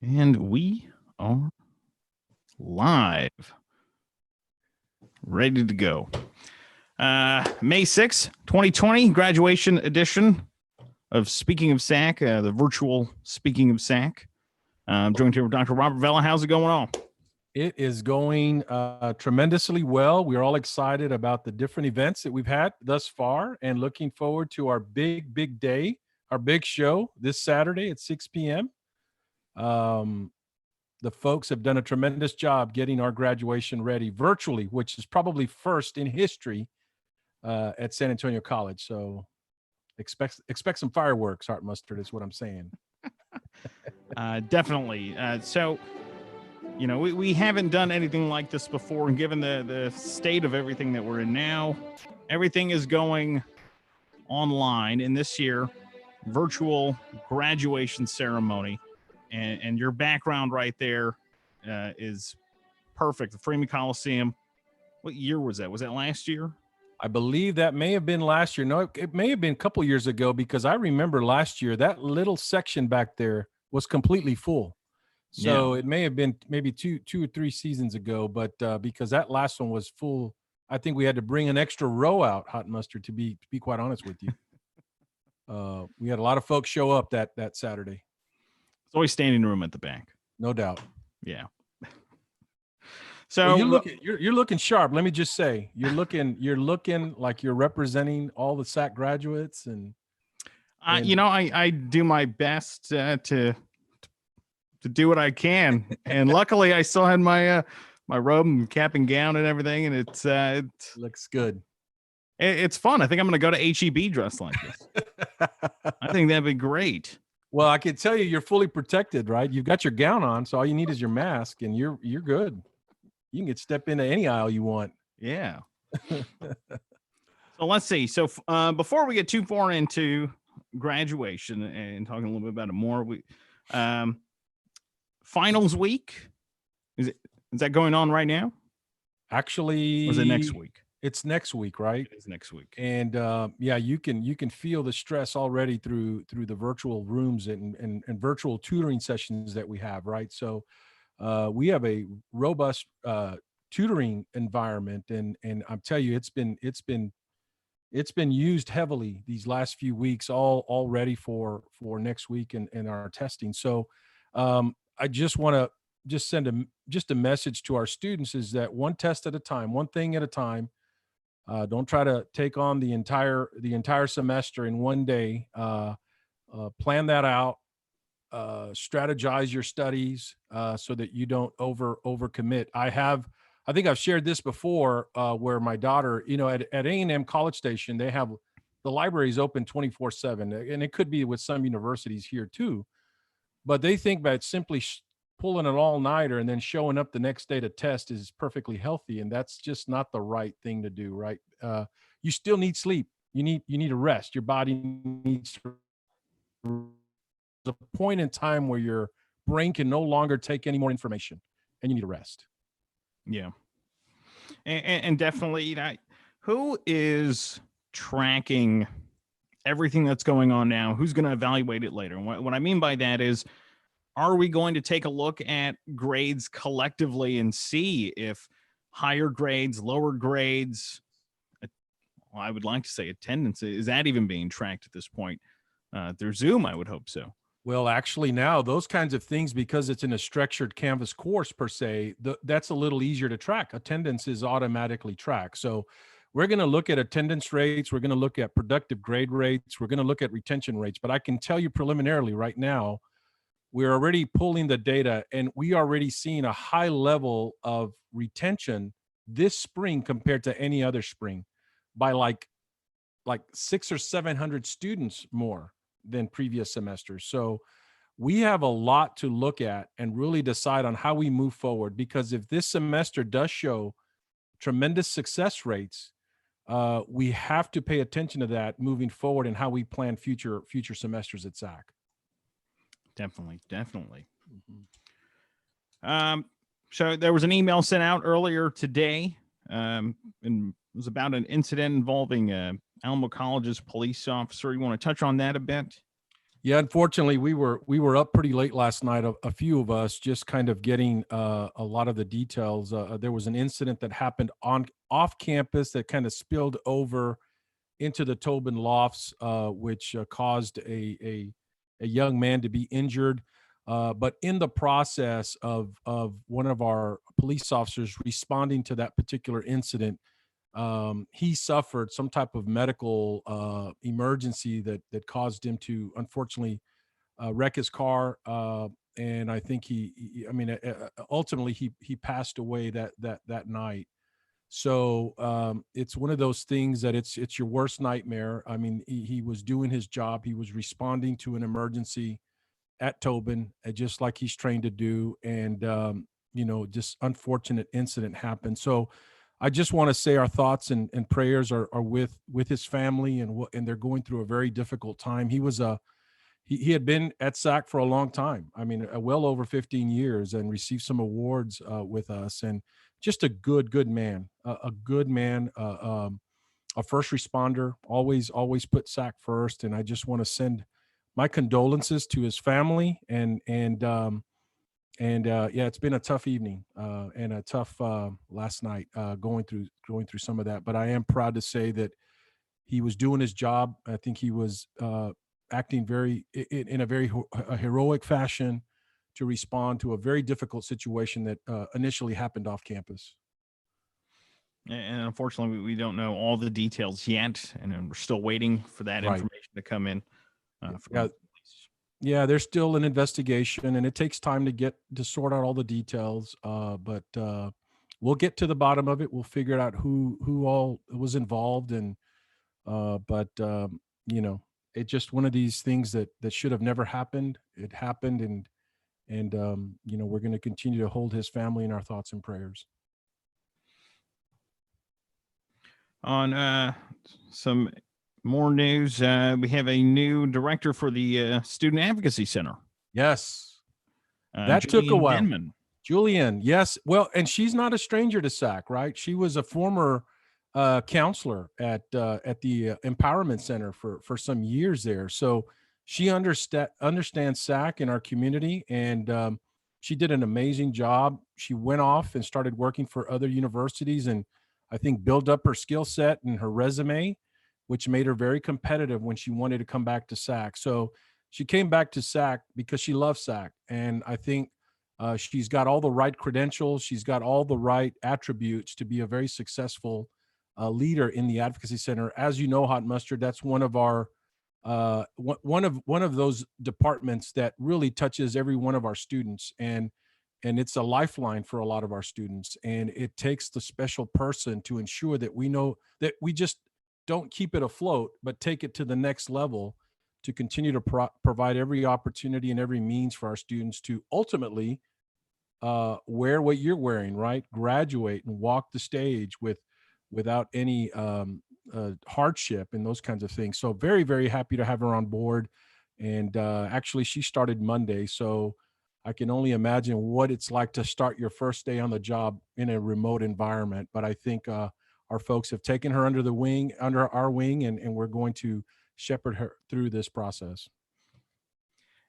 And we are live, ready to go. May 6th, 2020, graduation edition of Speaking of SAC, the virtual Speaking of SAC. I'm joined here with Dr. Robert Vela. How's it going on? It is going tremendously well. We're all excited about the different events that we've had thus far and looking forward to our big day, our big show this Saturday at 6 p.m. The folks have done a tremendous job getting our graduation ready virtually, which is probably first in history at San Antonio College. So expect some fireworks, Heart Mustard, is what I'm saying. Definitely. So, you know, we haven't done anything like this before, and given the state of everything that we're in now, everything is going online. And this year, virtual graduation ceremony. And your background right there is perfect. The Freeman Coliseum. What year was that? Was that last year? I believe that may have been last year. No, it may have been a couple years ago, because I remember last year that little section back there was completely full. So It may have been maybe two or three seasons ago, but because that last one was full, I think we had to bring an extra row out, Hot Mustard, to be quite honest with you. We had a lot of folks show up that Saturday. It's always standing room at the back. No doubt. Yeah. So well, you're looking sharp. Let me just say, you're looking like you're representing all the SAC graduates, and you know, I do my best to do what I can, and luckily I still had my my robe and cap and gown and everything, and it looks good. It's fun. I think I'm going to go to HEB dressed like this. I think that'd be great. Well, I can tell you're fully protected, right? You've got your gown on, so all you need is your mask, and you're good. You can step into any aisle you want. Yeah. So let's see. So before we get too far into graduation and talking a little bit about it more, we finals week, is that going on right now? Actually, or is it next week? It's next week, right? It's next week. And yeah, you can feel the stress already through the virtual rooms and virtual tutoring sessions that we have, right? So we have a robust tutoring environment, and I'll tell you, it's been used heavily these last few weeks, all ready for next week and our testing. So I just want to send a message to our students, is that one test at a time, one thing at a time. Don't try to take on the entire semester in one day. Plan that out. Strategize your studies so that you don't overcommit. I think I've shared this before, where my daughter, you know, at A&M College Station, they have the libraries open 24/7, and it could be with some universities here too, but they think that simply pulling an all-nighter and then showing up the next day to test is perfectly healthy, and that's just not the right thing to do, right? You still need sleep. You need a rest. Your body needs to. There's a point in time where your brain can no longer take any more information, and you need a rest. Yeah, and definitely, you know, who is tracking everything that's going on now? Who's going to evaluate it later? And what I mean by that is, are we going to take a look at grades collectively and see if higher grades, lower grades, well, I would like to say attendance, is that even being tracked at this point? Through Zoom, I would hope so. Well, actually now those kinds of things, because it's in a structured Canvas course per se, that's a little easier to track. Attendance is automatically tracked. So we're going to look at attendance rates. We're going to look at productive grade rates. We're going to look at retention rates. But I can tell you preliminarily right now, we're already pulling the data, and we already seeing a high level of retention this spring compared to any other spring by like 600 or 700 students more than previous semesters. So we have a lot to look at and really decide on how we move forward, because if this semester does show tremendous success rates, we have to pay attention to that moving forward and how we plan future semesters at SAC. Definitely. Mm-hmm. So there was an email sent out earlier today, and it was about an incident involving Alamo College's police officer. You want to touch on that a bit? Yeah, unfortunately, we were up pretty late last night. A few of us just kind of getting a lot of the details. There was an incident that happened on off campus that kind of spilled over into the Tobin lofts, which caused a young man to be injured. But in the process of one of our police officers responding to that particular incident, he suffered some type of medical emergency that caused him to unfortunately wreck his car. And I think I mean, ultimately he passed away that night. So it's one of those things that it's your worst nightmare. I mean, he was doing his job. He was responding to an emergency at Tobin, just like he's trained to do. And just unfortunate incident happened. So I just want to say our thoughts and prayers are with his family, and they're going through a very difficult time. He had been at SAC for a long time. I mean, well over 15 years, and received some awards with us, and just a good man, a good man, a first responder, always put SAC first. And I just want to send my condolences to his family, and yeah, it's been a tough evening and a tough last night going through some of that. But I am proud to say that he was doing his job. I think he was acting in a very a heroic fashion to respond to a very difficult situation that initially happened off campus. And unfortunately, we don't know all the details yet, and then we're still waiting for that Right. information to come in from Yeah. the police. Yeah, there's still an investigation, and it takes time to get to sort out all the details. But we'll get to the bottom of it. We'll figure out who all was involved, and but you know, it's just one of these things that should have never happened. It happened, and we're going to continue to hold his family in our thoughts and prayers. On some more news, we have a new director for the Student Advocacy Center, Yes, that took a Julian while. Denman. Julian, yes. Well, and she's not a stranger to SAC, right? She was a former counselor at the Empowerment Center for some years there. So she understands SAC in our community, and she did an amazing job. She went off and started working for other universities, and I think built up her skill set and her resume, which made her very competitive when she wanted to come back to SAC. So she came back to SAC because she loves SAC, and I think she's got all the right credentials. She's got all the right attributes to be a very successful leader in the Advocacy Center. As you know, Hot Mustard, that's one of our one of those departments that really touches every one of our students, and it's a lifeline for a lot of our students. And it takes the special person to ensure that we know that we just don't keep it afloat, but take it to the next level to continue to provide every opportunity and every means for our students to ultimately wear what you're wearing, right? Graduate and walk the stage without any hardship and those kinds of things. So very, very happy to have her on board. And actually, she started Monday, so I can only imagine what it's like to start your first day on the job in a remote environment. But I think our folks have taken her under our wing, and we're going to shepherd her through this process.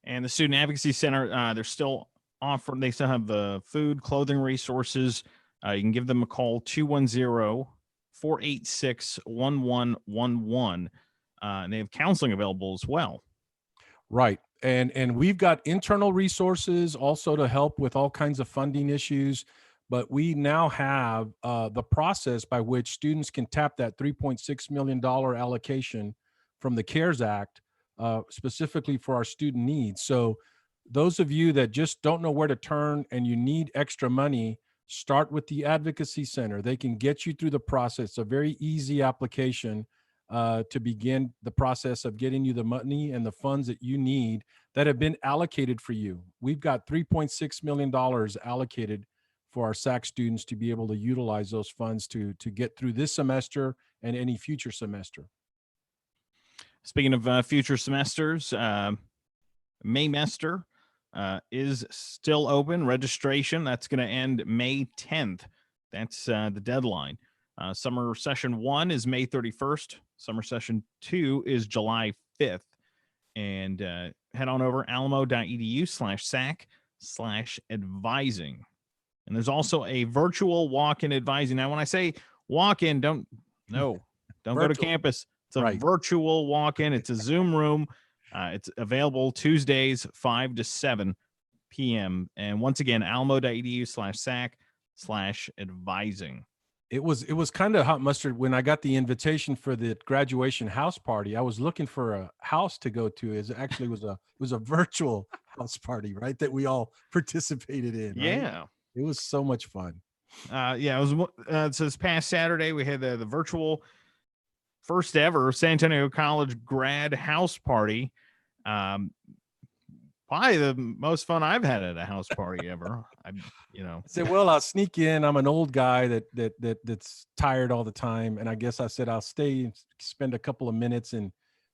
And the Student Advocacy Center, they're still offering, they still have the food, clothing resources. You can give them a call, 210-486-1111. And they have counseling available as well. Right. And we've got internal resources also to help with all kinds of funding issues. But we now have the process by which students can tap that $3.6 million allocation from the CARES Act specifically for our student needs. So those of you that just don't know where to turn and you need extra money, start with the Advocacy Center. They can get you through the process. A very easy application to begin the process of getting you the money and the funds that you need that have been allocated for you. We've got $3.6 million allocated for our SAC students to be able to utilize those funds to get through this semester and any future semester. Speaking of future semesters, Maymester is still open. Registration, that's going to end May 10th. That's the deadline. Summer session 1 is May 31st. Summer session 2 is July 5th. and head on over alamo.edu/SAC/advising. And there's also a virtual walk-in advising. Now, when I say walk-in, don't go to campus. It's a virtual walk-in. It's a Zoom room. It's available Tuesdays, 5 to 7 p.m. And once again, alamo.edu/SAC/advising. It was kind of hot mustard when I got the invitation for the graduation house party. I was looking for a house to go to. It actually was a virtual house party, right? That we all participated in. Right? Yeah. It was so much fun. It was so this past Saturday we had the virtual first ever San Antonio College grad house party. Probably the most fun I've had at a house party ever. I said, well, I'll sneak in. I'm an old guy that's tired all the time, and I guess I said I'll stay and spend a couple of minutes and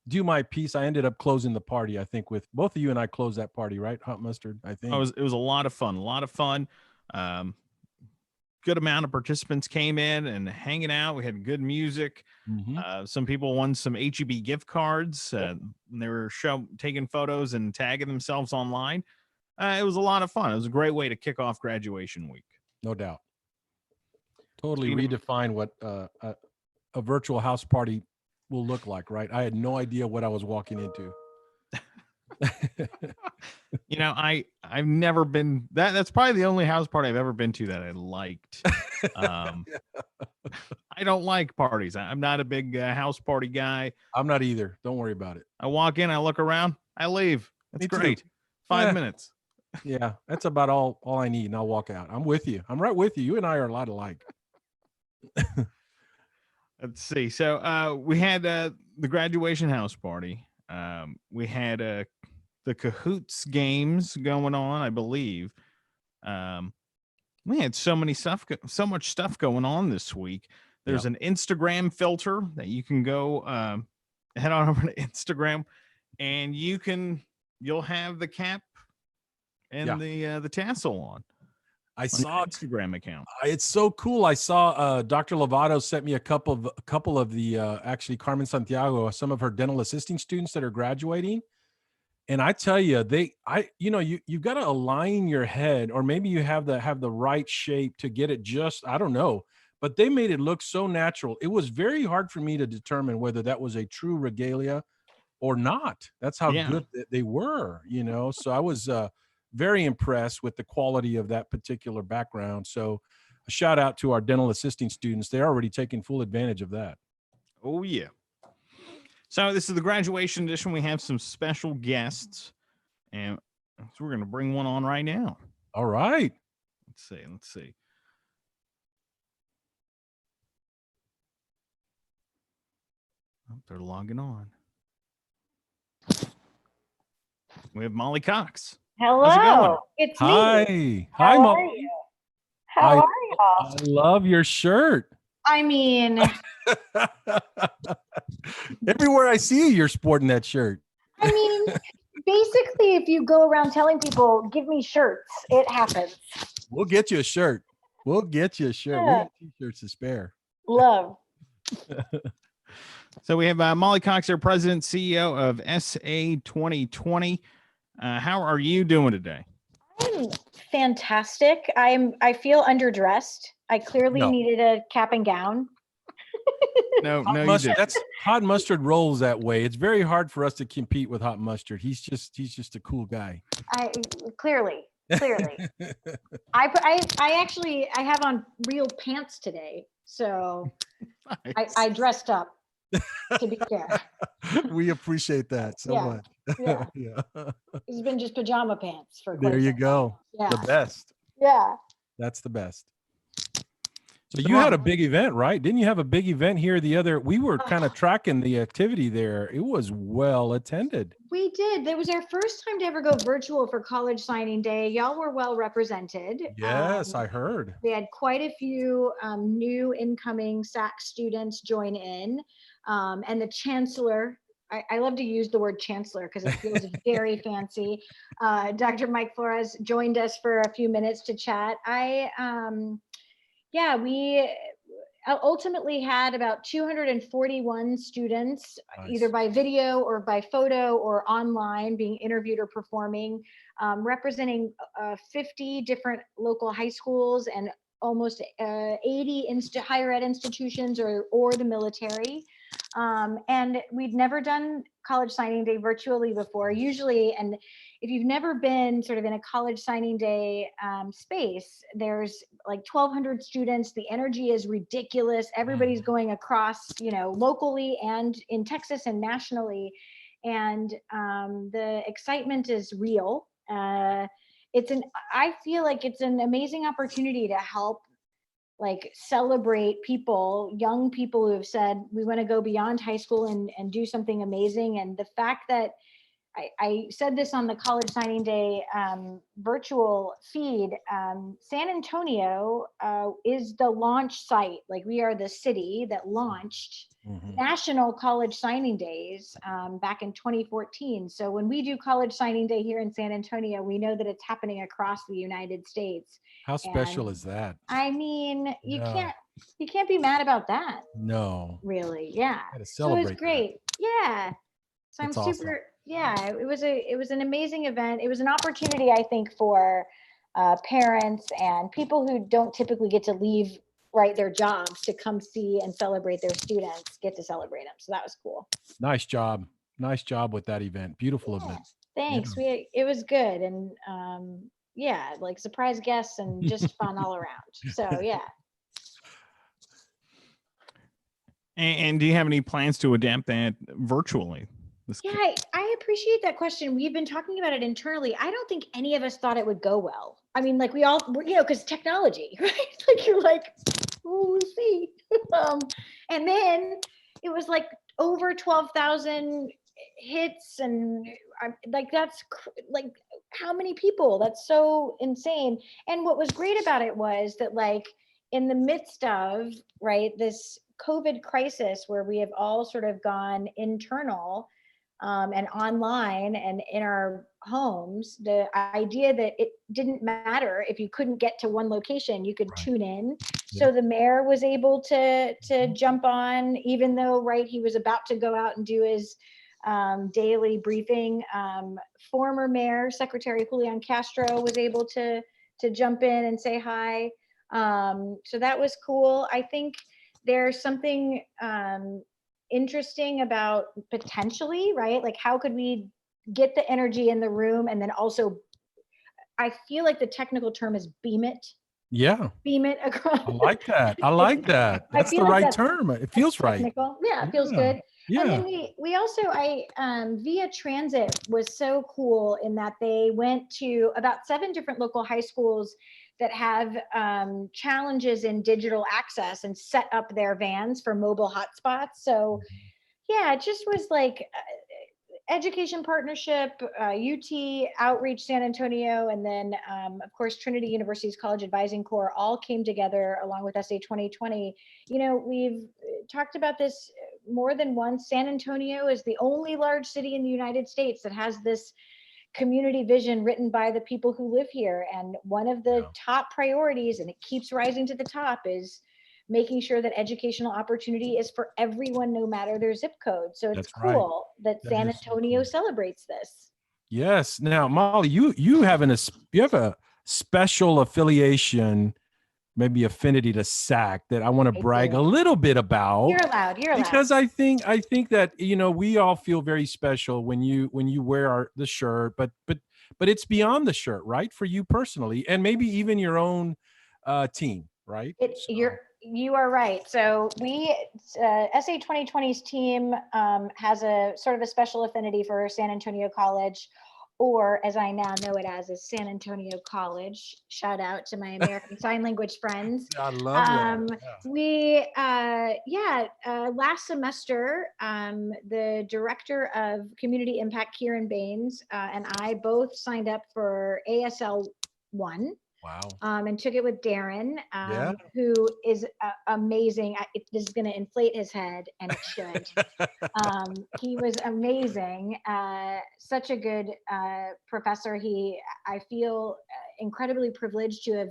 do my piece. I ended up closing the party. I think with both of you and I closed that party, right? Hot mustard. I think it was a lot of fun. Good amount of participants came in and hanging out. We had good music. Mm-hmm. Some people won some HEB gift cards. They were taking photos and tagging themselves online. It was a lot of fun. It was a great way to kick off graduation week. No doubt. Totally redefine what a virtual house party will look like, right? I had no idea what I was walking into. I've never been that's probably the only house party I've ever been to that I liked. I don't like parties. I'm not a big house party guy. I'm not either. Don't worry about it. I walk in, I look around, I leave. That's great. 5 minutes. Yeah, that's about all I need, and I'll walk out. I'm with you. I'm right with you. You and I are a lot alike. Let's see. So we had the graduation house party. We had the Cahoots games going on, I believe. We had so much stuff going on this week. There's an Instagram filter that you can go head on over to Instagram, and you'll have the cap and the tassel on. I saw Instagram account. It's so cool. I saw Dr. Lovato sent me a couple of the actually Carmen Santiago, some of her dental assisting students that are graduating. And I tell you, you've got to align your head, or maybe you have the right shape to get it just, I don't know, but they made it look so natural. It was very hard for me to determine whether that was a true regalia or not. That's how good they were, So I was very impressed with the quality of that particular background. So a shout out to our dental assisting students. They're already taking full advantage of that. Oh, yeah. So this is the graduation edition. We have some special guests, and so we're going to bring one on right now. All right. Let's see. Oh, they're logging on. We have Molly Cox. Hello. How's it going? It's me. Hi, Molly. How are you all? I love your shirt. I mean, everywhere I see you, you're sporting that shirt. I mean, basically, if you go around telling people, give me shirts, it happens. We'll get you a shirt. We got t-shirts to spare. Love. So we have Molly Cox, our president, CEO of SA 2020. How are you doing today? I'm fantastic. I feel underdressed. I clearly needed a cap and gown. No, you didn't. That's Hot Mustard rolls that way. It's very hard for us to compete with Hot Mustard. He's just a cool guy. Clearly. I actually have on real pants today, so nice. I dressed up to be fair. We appreciate that so much. Yeah. It's been just pajama pants for. There you go. Yeah. The best. Yeah. That's the best. So you had a big event, right? Didn't you have a big event here we were kind of tracking the activity there. It was well attended. We did. That was our first time to ever go virtual for college signing day. Y'all were well represented. Yes, I heard. We had quite a few new incoming SAC students join in. And the chancellor, I love to use the word chancellor because it feels very fancy. Dr. Mike Flores joined us for a few minutes to chat. ultimately had about 241 students, either Nice. by video or by photo or online, being interviewed or performing, representing 50 different local high schools and almost 80 higher ed institutions or the military. And we'd never done college signing day virtually before. Usually, and if you've never been sort of in a college signing day space, there's like 1,200 students. The energy is ridiculous. Everybody's going across, locally and in Texas and nationally. And the excitement is real. I feel like it's an amazing opportunity to help like celebrate people, young people who have said, we want to go beyond high school and do something amazing. And the fact that I said this on the college signing day virtual feed, San Antonio is the launch site. Like, we are the city that launched national college signing days back in 2014. So when we do college signing day here in San Antonio, we know that it's happening across the United States. How special And is that? I mean, Yeah. you can't be mad about that, No. really. Yeah. Gotta So it's celebrate that. great. Yeah. So I'm That's awesome. super, yeah, it was an amazing event. It was an opportunity, I think, for parents and people who don't typically get to leave, right, their jobs to come see and celebrate their students, get to celebrate them. So that was cool. Nice job. Nice job with that event. Beautiful Yeah, event. thanks. Yeah. It was good. And yeah, like surprise guests and just fun all around. So yeah. And do you have any plans to adapt that virtually? Yeah, I appreciate that question. We've been talking about it internally. I don't think any of us thought it would go well. I mean, like, we all, because technology, right? Like, you're like, oh, we'll see. And then it was like over 12,000 hits, and like, that's like, how many people? That's so insane. And what was great about it was that, like, in the midst of, right, this COVID crisis where we have all sort of gone internal, and online and in our homes, the idea that it didn't matter if you couldn't get to one location, you could tune in. Yeah. So the mayor was able to jump on, even though, right, he was about to go out and do his daily briefing. Former mayor, Secretary Julian Castro, was able to jump in and say hi. So that was cool. I think there's something interesting about potentially, right? Like, how could we get the energy in the room, and then also, I feel like the technical term is beam it across. I like that. I like that. I That's the feel like right that's term. It feels right. technical. Yeah, it feels Yeah. good. Yeah. And then we also, Via Transit was so cool in that they went to about 7 different local high schools that have challenges in digital access and set up their vans for mobile hotspots. So yeah, it just was like education partnership, UT Outreach San Antonio, and then of course Trinity University's College Advising Corps all came together along with SA 2020. We've talked about this more than once. San Antonio is the only large city in the United States that has this community vision written by the people who live here. And one of the top priorities, and it keeps rising to the top, is making sure that educational opportunity is for everyone, no matter their zip code. So it's cool that San Antonio celebrates this. Yes. Now, Molly, you have a special affiliation, maybe affinity to SAC that I want to brag a little bit about. You're allowed. Because I think that we all feel very special when you wear the shirt, but it's beyond the shirt, right? For you personally, and maybe even your own team, right? You are right. So we, SA 2020's team has a sort of a special affinity for San Antonio College, or as I now know it as, is San Antonio College. Shout out to my American Sign Language friends. I love that. We, last semester, the director of community impact, Kieran Baines, and I both signed up for ASL 1. Wow. And took it with Darren, who is amazing. This is going to inflate his head, and it should. He was amazing. Such a good professor. I feel incredibly privileged to have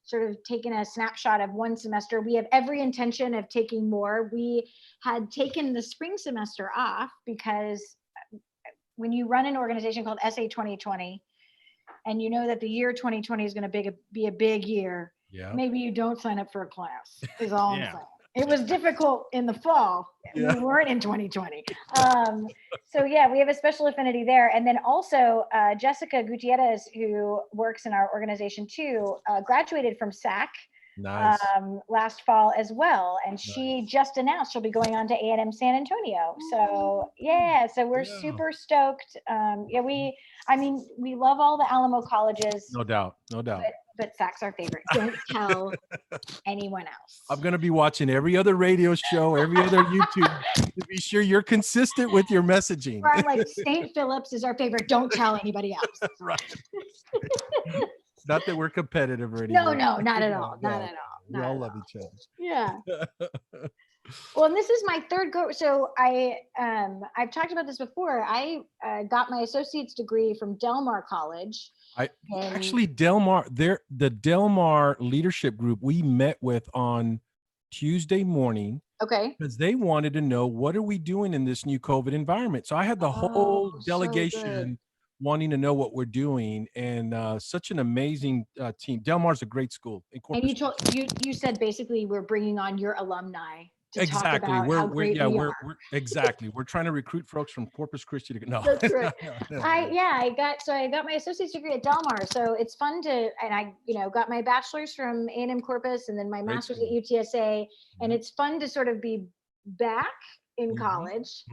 sort of taken a snapshot of one semester. We have every intention of taking more. We had taken the spring semester off because when you run an organization called SA 2020, and you know that the year 2020 is going to be a big year, maybe you don't sign up for a class, is all I'm saying. It was difficult in the fall. We weren't in 2020. So yeah, we have a special affinity there. And then also Jessica Gutierrez, who works in our organization too, graduated from SAC last fall as well. And she just announced she'll be going on to A&M San Antonio. So yeah, so we're super stoked. We love all the Alamo colleges. No doubt. But SAC's our favorite. Don't tell anyone else. I'm going to be watching every other radio show, every other YouTube to be sure you're consistent with your messaging. Or I'm like, St. Philip's is our favorite. Don't tell anybody else. Right. Not that we're competitive or anything. No, not at all. Not at all. We all love each other. Yeah. Well, and this is my third go. So I've talked about this before. I got my associate's degree from Del Mar College. The Del Mar leadership group we met with on Tuesday morning. Okay. Because they wanted to know, what are we doing in this new COVID environment? So I had the whole delegation wanting to know what we're doing, and such an amazing team. Del Mar's a great school. And you said basically we're bringing on your alumni to exactly. talk about how great we are. We're trying to recruit folks from Corpus Christi to no. That's right. I got my associate's degree at Del Mar, so it's fun to, and I got my bachelor's from A&M Corpus, and then my master's at UTSA, and it's fun to sort of be back in college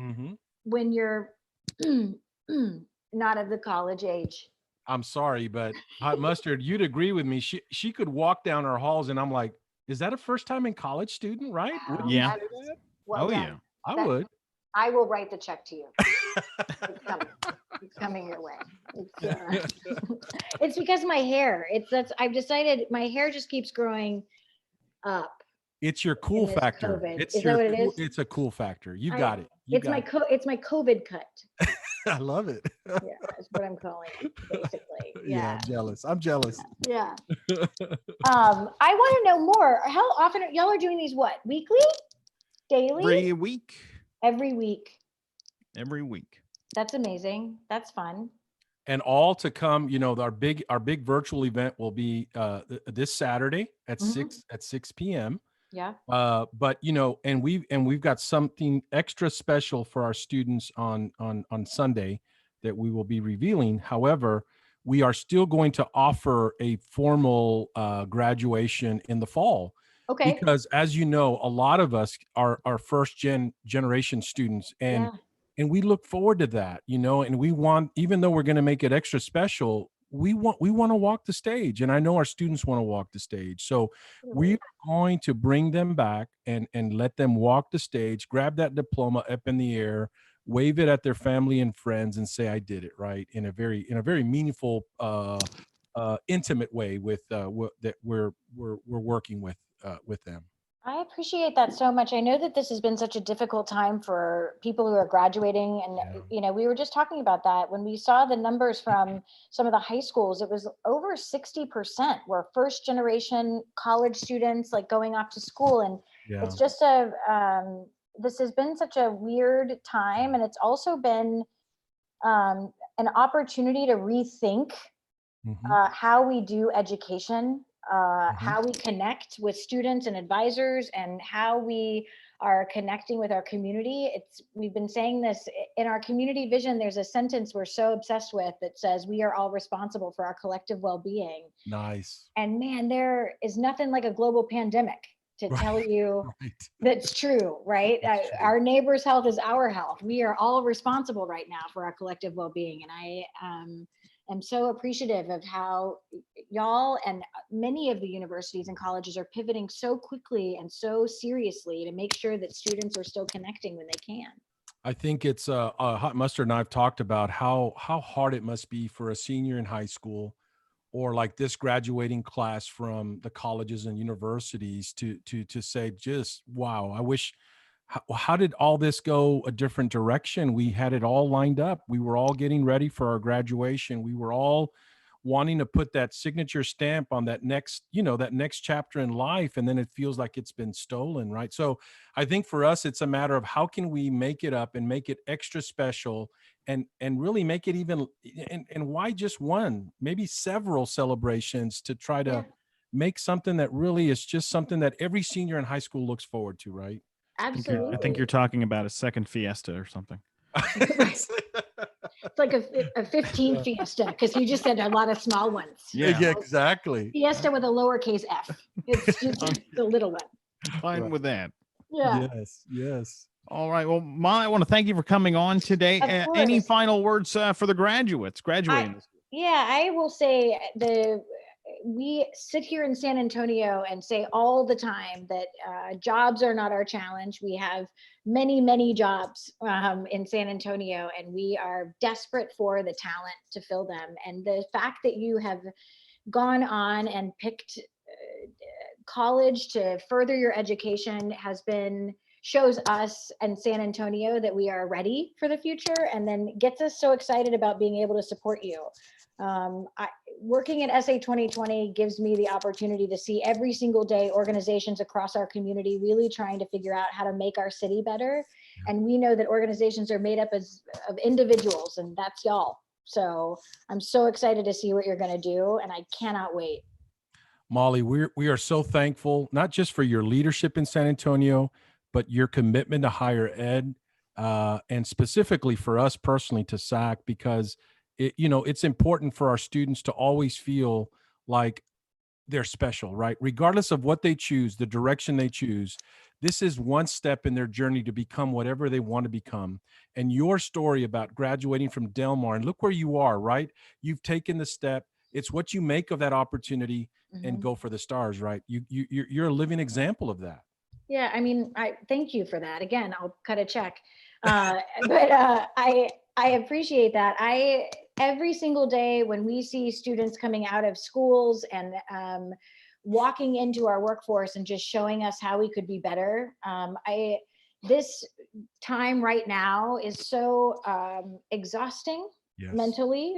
when you're not of the college age. I'm sorry, but Hot Mustard, you'd agree with me. She could walk down our halls, and I'm like, is that a first time in college student, right? Yeah. Well, I would. I will write the check to you. It's coming your way. It's because my hair. I've decided my hair just keeps growing up. It's your cool factor. Is that what it is? It's a cool factor. You got it. It's my COVID cut. I love it. Yeah, that's what I'm calling it, basically. Yeah. I'm jealous. Yeah. I want to know more. How often y'all are doing these? What, weekly, daily? Every week. Every week. Every week. That's amazing. That's fun. And all to come. Our big virtual event will be this Saturday at 6 p.m. Yeah. But and we've got something extra special for our students on Sunday that we will be revealing. However, we are still going to offer a formal graduation in the fall. Okay. Because as you know, a lot of us are first generation students, and we look forward to that, and we want, even though we're going to make it extra special, we want to walk the stage, and I know our students want to walk the stage. So we're going to bring them back and let them walk the stage, grab that diploma up in the air, wave it at their family and friends, and say, I did it, right, in a very meaningful, intimate way with that we're working with them. I appreciate that so much. I know that this has been such a difficult time for people who are graduating. And, we were just talking about that. When we saw the numbers from some of the high schools, it was over 60% were first generation college students, like going off to school. And it's just this has been such a weird time. And it's also been an opportunity to rethink how we do education. How we connect with students and advisors, and how we are connecting with our community. We've been saying this in our community vision. There's a sentence we're so obsessed with that says we are all responsible for our collective well-being. Nice. And man, there is nothing like a global pandemic to tell you that's true, right? That's true. Our neighbor's health is our health. We are all responsible right now for our collective well-being. And I am so appreciative of how y'all and many of the universities and colleges are pivoting so quickly and so seriously to make sure that students are still connecting when they can. I think it's Hot Mustard and I've talked about how hard it must be for a senior in high school, or like this graduating class from the colleges and universities to say, just wow, I wish. How did all this go a different direction? We had it all lined up. We were all getting ready for our graduation. We were all wanting to put that signature stamp on that next, that next chapter in life. And then it feels like it's been stolen, right? So I think for us, it's a matter of how can we make it up and make it extra special, and really make it even, and why just one, maybe several celebrations to try Yeah, to make something that really is just something that every senior in high school looks forward to, right? I think you're absolutely. talking about a second fiesta or something. Right. It's like a 15 fiesta, because you just said a lot of small ones. Yeah. Yeah, exactly. Fiesta with a lowercase f. It's just I'm the little one. fine Right. with that. Yeah, Yes. All right. Well, Molly, I want to thank you for coming on today. of Any course. final words for the graduates I graduating this year? Yeah, I will say we sit here in San Antonio and say all the time that jobs are not our challenge. We have many, many jobs in San Antonio, and we are desperate for the talent to fill them. And the fact that you have gone on and picked college to further your education shows us and San Antonio that we are ready for the future, and then gets us so excited about being able to support you. Working at SA 2020 gives me the opportunity to see every single day organizations across our community really trying to figure out how to make our city better. And we know that organizations are made up of individuals, and that's y'all. So I'm so excited to see what you're going to do, and I cannot wait. Molly, we are so thankful, not just for your leadership in San Antonio, but your commitment to higher ed, and specifically for us personally to SAC, because it's important for our students to always feel like they're special, right? Regardless of what they choose, the direction they choose, this is one step in their journey to become whatever they want to become. And your story about graduating from Del Mar, and look where you are, right? You've taken the step. It's what you make of that opportunity and Mhm. go for the stars, right? You're a living example of that. Yeah, I mean, I thank you for that. Again, I'll cut a check. But I appreciate that. I Every single day when we see students coming out of schools and walking into our workforce and just showing us how we could be better, I this time right now is so exhausting Yes. mentally.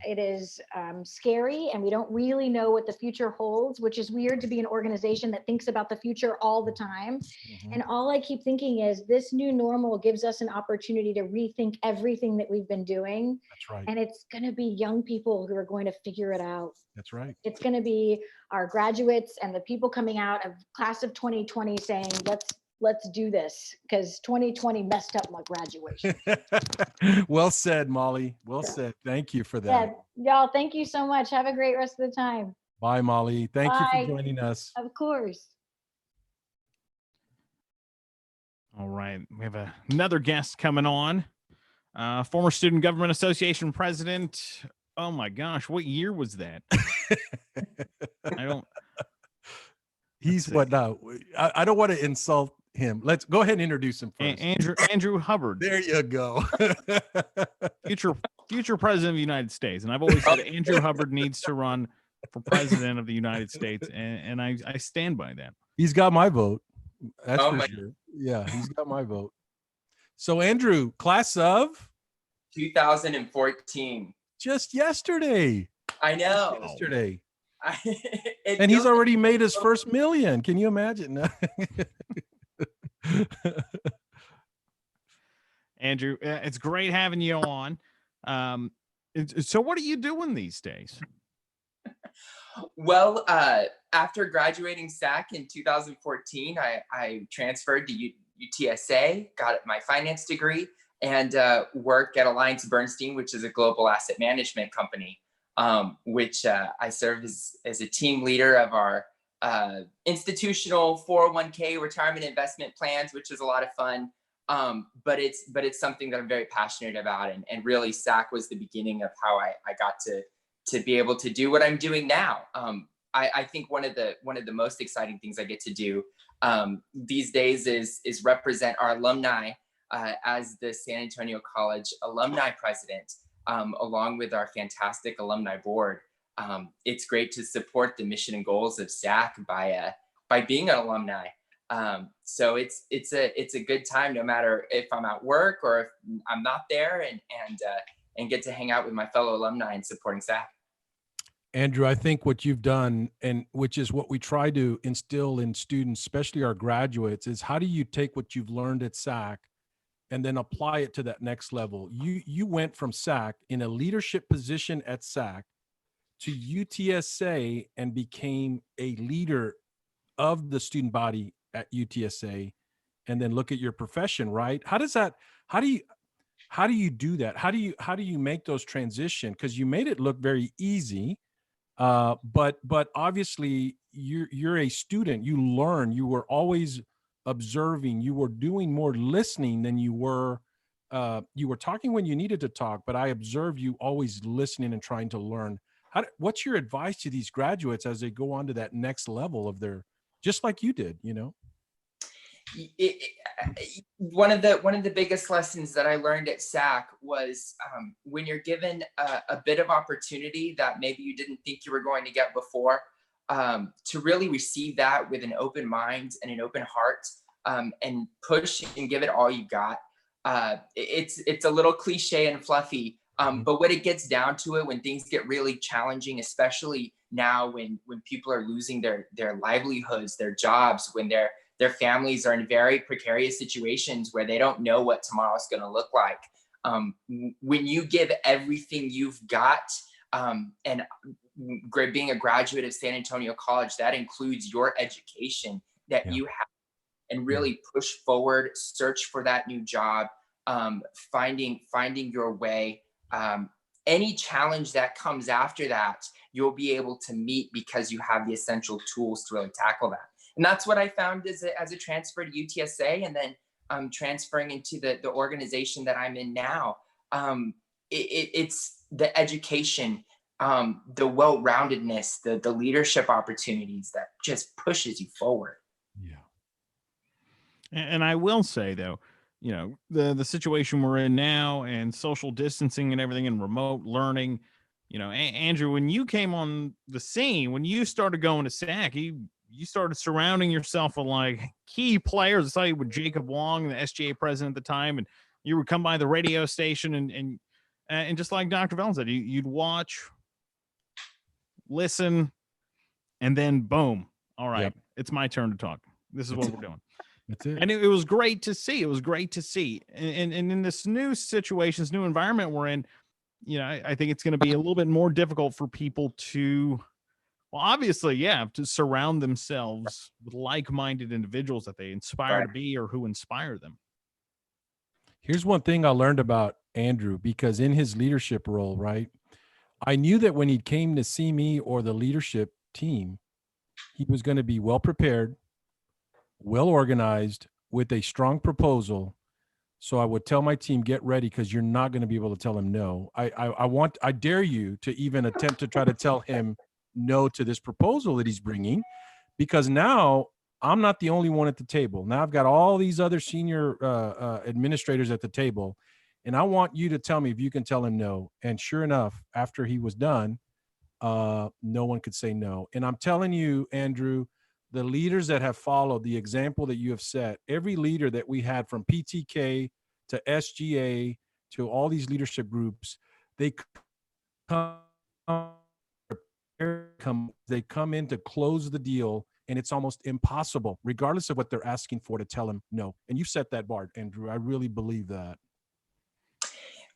It is scary, and we don't really know what the future holds, which is weird to be an organization that thinks about the future all the time. Mhm. And all I keep thinking is this new normal gives us an opportunity to rethink everything that we've been doing. That's right. And it's going to be young people who are going to figure it out. That's right. It's going to be our graduates and the people coming out of class of 2020 saying, let's do this, because 2020 messed up my graduation. Well said, Molly. Well So, said. Thank you for yeah, that. y'all, thank you so much. Have a great rest of the time. Bye, Molly. Thank you for Bye. joining us. Of course. All right. We have another guest coming on. Former Student Government Association president. Oh my gosh, what year was that? I don't. He's see. what now? I don't want to insult him. Let's go ahead and introduce him first. Andrew Hubbard, There you go. future president of the United States, and I've always said Andrew Hubbard needs to run for president of the United States, and I stand by that. He's got my vote. That's Oh for my sure. Yeah, he's got my vote. So Andrew, class of 2014. just yesterday. I know. Yesterday. It And he's feels already made his first million. Can you imagine? Andrew, it's great having you on. So what are you doing these days? well, after graduating SAC in 2014, I transferred to UTSA, got my finance degree, and work at Alliance Bernstein, which is a global asset management company, which I serve as a team leader of our institutional 401k retirement investment plans, which is a lot of fun. But it's something that I'm very passionate about, and really SAC was the beginning of how I got to be able to do what I'm doing now. I think one of the most exciting things I get to do these days is represent our alumni as the San Antonio College alumni president, along with our fantastic alumni board. It's great to support the mission and goals of SAC by being an alumni. So it's a good time, no matter if I'm at work or if I'm not there, and get to hang out with my fellow alumni and supporting SAC. Andrew, I think what you've done, and which is what we try to instill in students, especially our graduates, is how do you take what you've learned at SAC and then apply it to that next level? You went from SAC in a leadership position at SAC to UTSA and became a leader of the student body at UTSA, and then look at your profession, right? How do you how do you do that? How do you make those transition? Because you made it look very easy, but obviously you're a student. You learn. You were always observing. You were doing more listening than you were talking when you needed to talk. But I observe you always listening and trying to learn. What's your advice to these graduates as they go on to that next level of their, just like you did, you know? One of the biggest lessons that I learned at SAC was when you're given a bit of opportunity that maybe you didn't think you were going to get before, to really receive that with an open mind and an open heart, and push and give it all you got. It's a little cliche and fluffy, but when it gets down to it, when things get really challenging, especially now when people are losing their livelihoods, their jobs, when their families are in very precarious situations where they don't know what tomorrow's going to look like. When you give everything you've got, and being a graduate of San Antonio College, that includes your education that you have, and really push forward, search for that new job, finding your way. Any challenge that comes after that, you'll be able to meet because you have the essential tools to really tackle that. And that's what I found as a transfer to UTSA, and then transferring into the organization that I'm in now. It's the education, the well-roundedness, the leadership opportunities that just pushes you forward. Yeah. And I will say, though, you know, the situation we're in now and social distancing and everything and remote learning, you know, Andrew, when you came on the scene, when you started going to SAC, you started surrounding yourself with like key players. I saw you with Jacob Wong, the SGA president at the time, and you would come by the radio station and just like Dr. Vellen said, you'd watch, listen, and then boom. All right, it's my turn to talk. This is what we're doing. That's it. And it was great to see. It was great to see. And in this new situation, this new environment we're in, you know, I think it's going to be a little bit more difficult for people to, well, obviously, to surround themselves with like-minded individuals that they inspire to be or who inspire them. Here's one thing I learned about Andrew, because in his leadership role, right, I knew that when he came to see me or the leadership team, he was going to be well prepared, well organized, with a strong proposal. So I would tell my team, get ready, because you're not going to be able to tell him no. I dare you to even attempt to try to tell him no to this proposal that he's bringing, because now I'm not the only one at the table. Now I've got all these other senior administrators at the table, and I want you to tell me if you can tell him no. And sure enough, after he was done, no one could say no. And I'm telling you, Andrew, the leaders that have followed the example that you have set, every leader that we had from PTK to SGA to all these leadership groups, they come in to close the deal, and it's almost impossible, regardless of what they're asking for, to tell them no. And you set that bar, Andrew. I really believe that.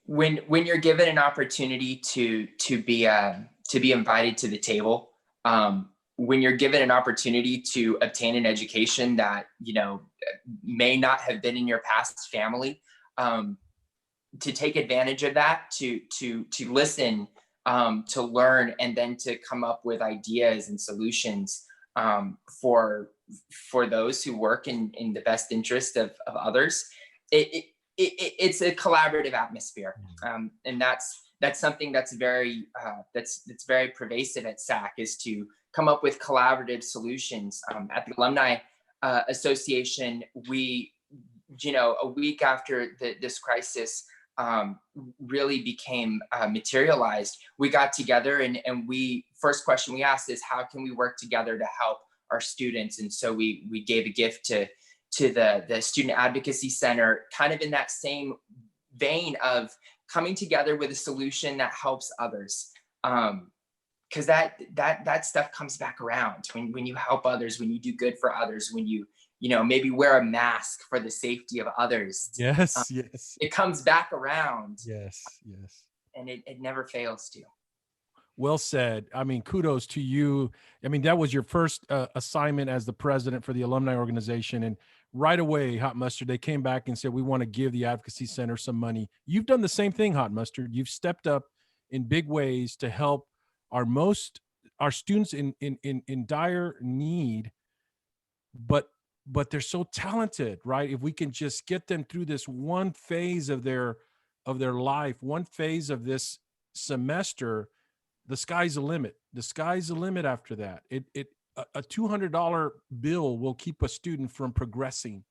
When you're given an opportunity to be invited to the table, when you're given an opportunity to obtain an education that, you know, may not have been in your past family, to take advantage of that, to listen, to learn, and then to come up with ideas and solutions for those who work in the best interest of others. It's a collaborative atmosphere, and that's something that's very very pervasive at SAC, is to come up with collaborative solutions. At the Alumni Association, we, you know, a week after this crisis really became materialized, we got together, and first question we asked is, how can we work together to help our students? And so we gave a gift to the Student Advocacy Center, kind of in that same vein of coming together with a solution that helps others. because that stuff comes back around when you help others, when you do good for others, when you maybe wear a mask for the safety of others. Yes, yes. It comes back around. Yes, yes. And it never fails to. Well said. I mean, kudos to you. I mean, that was your first assignment as the president for the alumni organization. And right away, Hot Mustard, they came back and said, we want to give the Advocacy Center some money. You've done the same thing, Hot Mustard. You've stepped up in big ways to help our students in dire need, but they're so talented, right? If we can just get them through this one phase of their life, one phase of this semester, the sky's the limit. The sky's the limit after that. A $200 bill will keep a student from progressing.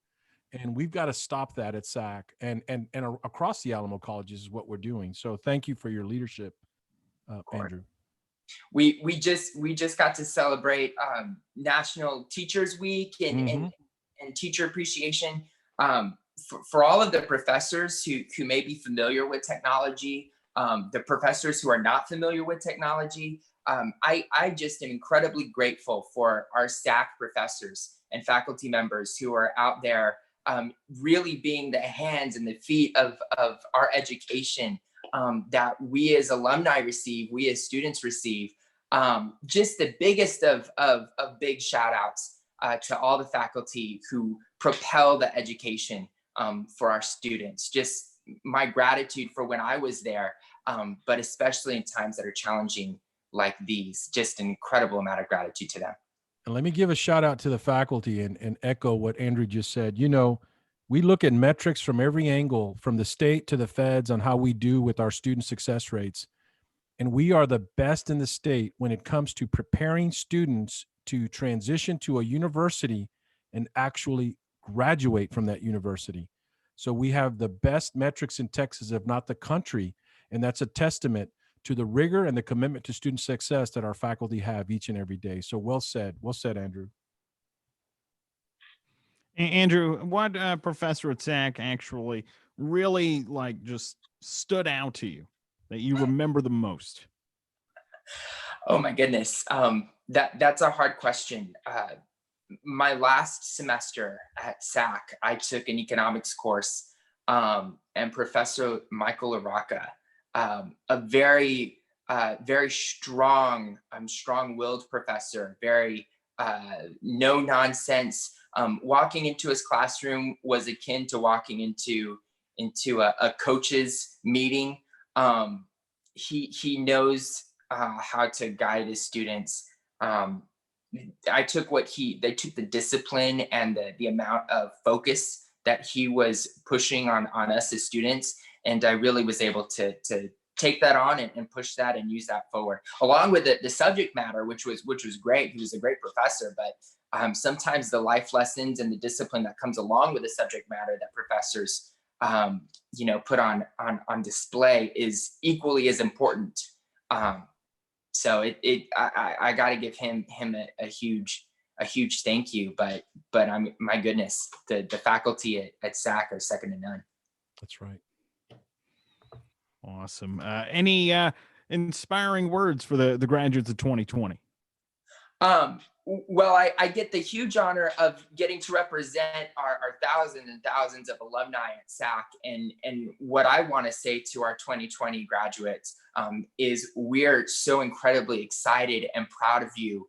And we've got to stop that at SAC and across the Alamo colleges is what we're doing. So thank you for your leadership, Andrew. We just got to celebrate National Teachers Week and teacher appreciation for all of the professors who may be familiar with technology. The professors who are not familiar with technology, I just am incredibly grateful for our SAC professors and faculty members who are out there really being the hands and the feet of our education that we as alumni receive, we as students receive. Just the biggest of big shout outs to all the faculty who propel the education for our students. Just my gratitude for when I was there, but especially in times that are challenging like these, just an incredible amount of gratitude to them. And let me give a shout out to the faculty and echo what Andrew just said. You know, we look at metrics from every angle, from the state to the feds, on how we do with our student success rates. And we are the best in the state when it comes to preparing students to transition to a university and actually graduate from that university. So we have the best metrics in Texas, if not the country. And that's a testament to the rigor and the commitment to student success that our faculty have each and every day. So well said, Andrew. Andrew, what professor at SAC actually really just stood out to you that you remember the most? Oh my goodness. That's a hard question. My last semester at SAC, I took an economics course, and Professor Michael Araka, a very strong-willed professor, very no nonsense. Walking into his classroom was akin to walking into a coach's meeting. He knows how to guide his students. They took the discipline and the amount of focus that he was pushing on us as students. And I really was able to take that on and push that and use that forward, along with the subject matter, which was great. He was a great professor, but sometimes the life lessons and the discipline that comes along with the subject matter that professors put on display is equally as important. So I got to give him a huge thank you, but my goodness, the faculty at SAC are second to none. That's right. Awesome. Any inspiring words for the graduates of 2020? Well, I get the huge honor of getting to represent our thousands and thousands of alumni at SAC. And what I want to say to our 2020 graduates is we're so incredibly excited and proud of you.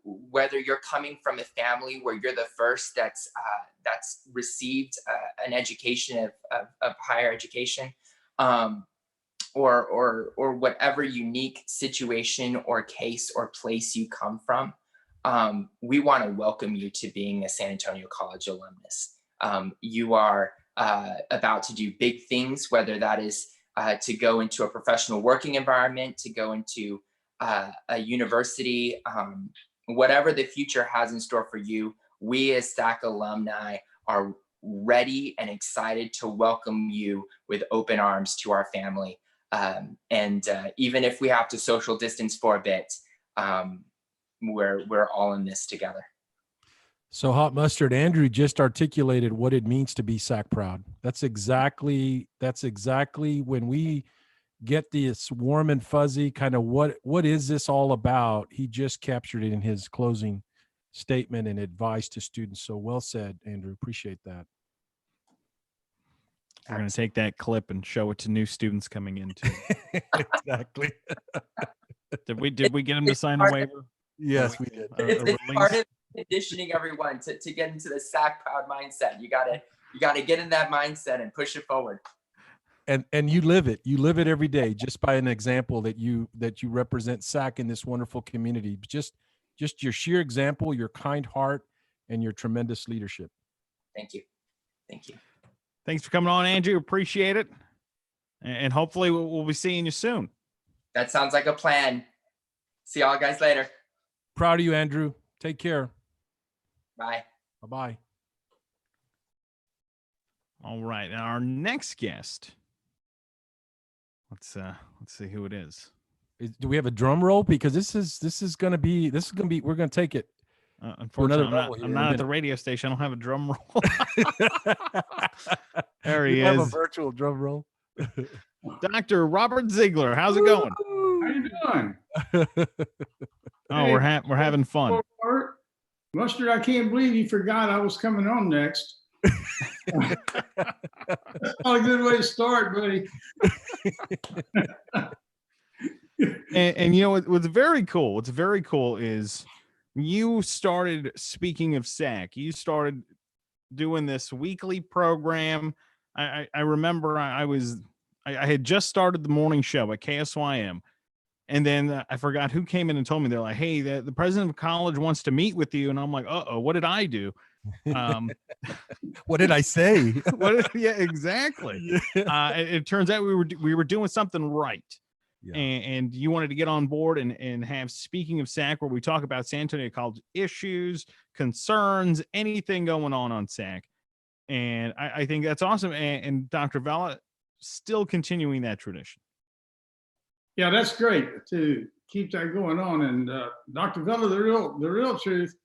Whether you're coming from a family where you're the first that's received an education of higher education, or whatever unique situation or case or place you come from, we want to welcome you to being a San Antonio College alumnus. You are about to do big things, whether that is to go into a professional working environment, to go into a university, whatever the future has in store for you. We as SAC alumni are ready and excited to welcome you with open arms to our family. And even if we have to social distance for a bit, we're all in this together. So Hot Mustard, Andrew just articulated what it means to be SAC proud. That's exactly when we get this warm and fuzzy kind of what is this all about, he just captured it in his closing statement and advice to students. So well said, Andrew. Appreciate that. We're going to take that clip and show it to new students coming in too. Exactly. Did we get him to sign a waiver? Yes, we did. It's part of conditioning everyone to get into the SAC proud mindset. You gotta get in that mindset and push it forward. And you live it every day, just by an example that you represent SAC in this wonderful community. Just your sheer example, your kind heart, and your tremendous leadership. Thank you. Thanks for coming on, Andrew. Appreciate it. And hopefully we'll be seeing you soon. That sounds like a plan. See y'all guys later. Proud of you, Andrew. Take care. Bye. Bye-bye. All right. Now our next guest. Let's see who it is. Do we have a drum roll? Because this is gonna be we're gonna take it. Unfortunately, I'm not at the radio station. I don't have a drum roll. There he is. Have a virtual drum roll. Dr. Robert Ziegler. How's it going? How you doing? Oh, we're having fun. Mustard, I can't believe you forgot I was coming on next. That's not a good way to start, buddy. And you know what's very cool? What's very cool is you started, speaking of SAC, you started doing this weekly program. I remember I had just started the morning show at KSYM. And then I forgot who came in and told me. They're like, hey, the president of college wants to meet with you. And I'm like, uh-oh, what did I do? What did I say? Yeah, exactly. It turns out we were doing something right. Yeah. And you wanted to get on board and have Speaking of SAC, where we talk about San Antonio College issues, concerns, anything going on SAC. And I think that's awesome. And Dr. Vela still continuing that tradition. Yeah, that's great to keep that going on. And Dr. Vela, the real truth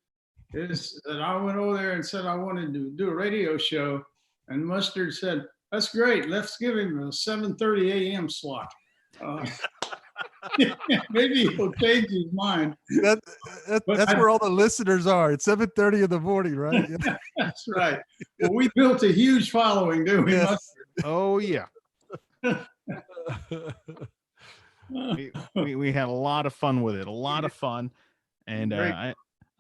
is that I went over there and said I wanted to do a radio show, and Mustard said, "That's great. Let's give him a 7:30 a.m. slot." Maybe he'll change his mind. That's where all the listeners are. It's 7:30 in the morning, right? That's right. Well, we built a huge following, didn't we, Yes. Mustard? Oh yeah. we had a lot of fun with it. A lot of fun, and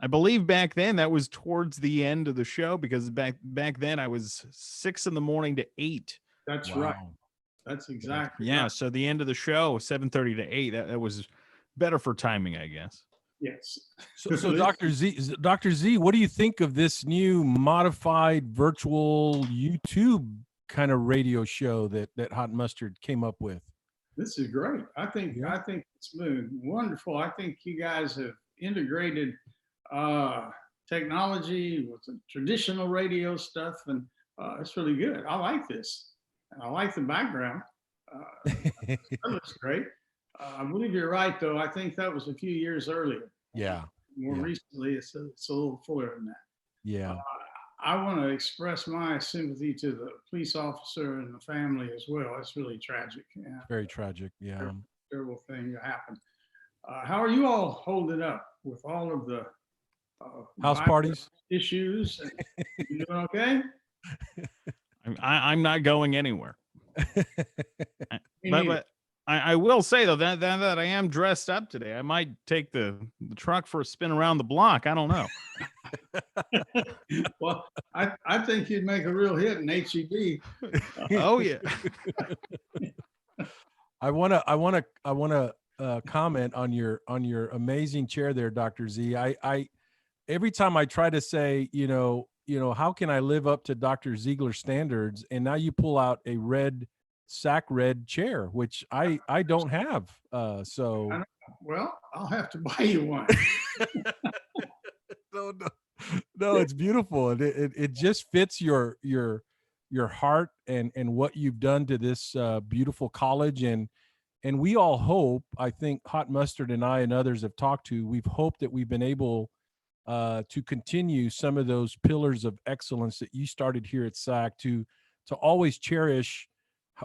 I believe back then that was towards the end of the show, because back then I was 6 in the morning to 8. That's right. That's exactly right. So the end of the show, 7:30 to 8. That was better for timing, I guess. Yes. So Dr. Z, what do you think of this new modified virtual YouTube kind of radio show that Hot Mustard came up with? This is great. I think it's been wonderful. I think you guys have integrated technology with the traditional radio stuff, and it's really good. I like this. I like the background. That looks great. I believe you're right, though. I think that was a few years earlier. Yeah. More recently, it's a little fuller than that. Yeah. I want to express my sympathy to the police officer and the family as well. It's really tragic. Yeah. Very tragic. Yeah. Terrible thing that happened. How are you all holding up with all of the house parties issues? You doing okay? I'm not going anywhere. But I will say, though, that I am dressed up today. I might take the truck for a spin around the block. I don't know. Well, I think you'd make a real hit in HEB. Oh yeah. I wanna comment on your amazing chair there, Dr. Z. I every time I try to say, how can I live up to Dr. Ziegler standards, and now you pull out a SAC red chair, which I don't have. So well, I'll have to buy you one. No, it's beautiful, and it just fits your heart and what you've done to this beautiful college, and we all hope, I think Hot Mustard and I and others have talked to, we've hoped that we've been able to continue some of those pillars of excellence that you started here at SAC, to always cherish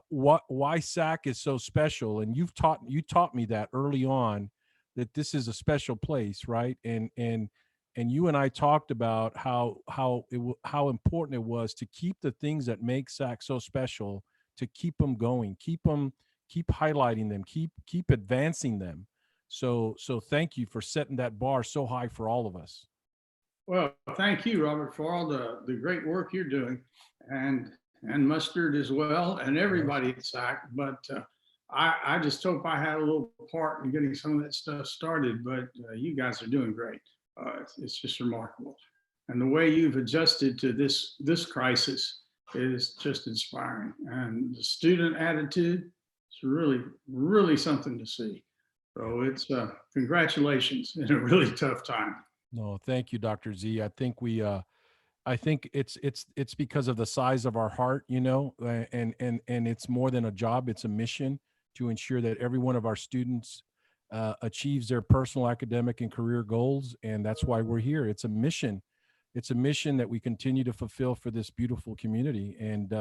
why SAC is so special. And you taught me that early on, that this is a special place, right? And you and I talked about how important it was to keep the things that make SAC so special, to keep them going, keep highlighting them, keep advancing them. So thank you for setting that bar so high for all of us. Well, thank you, Robert, for all the great work you're doing, and Mustard as well, and everybody at SAC. But I just hope I had a little part in getting some of that stuff started. But you guys are doing great. It's just remarkable, and the way you've adjusted to this crisis is just inspiring. And the student attitude, it's really something to see. So it's congratulations in a really tough time. No, thank you, Dr. Z. I think it's because of the size of our heart, and it's more than a job; it's a mission to ensure that every one of our students achieves their personal, academic, and career goals, and that's why we're here. It's a mission. It's a mission that we continue to fulfill for this beautiful community, and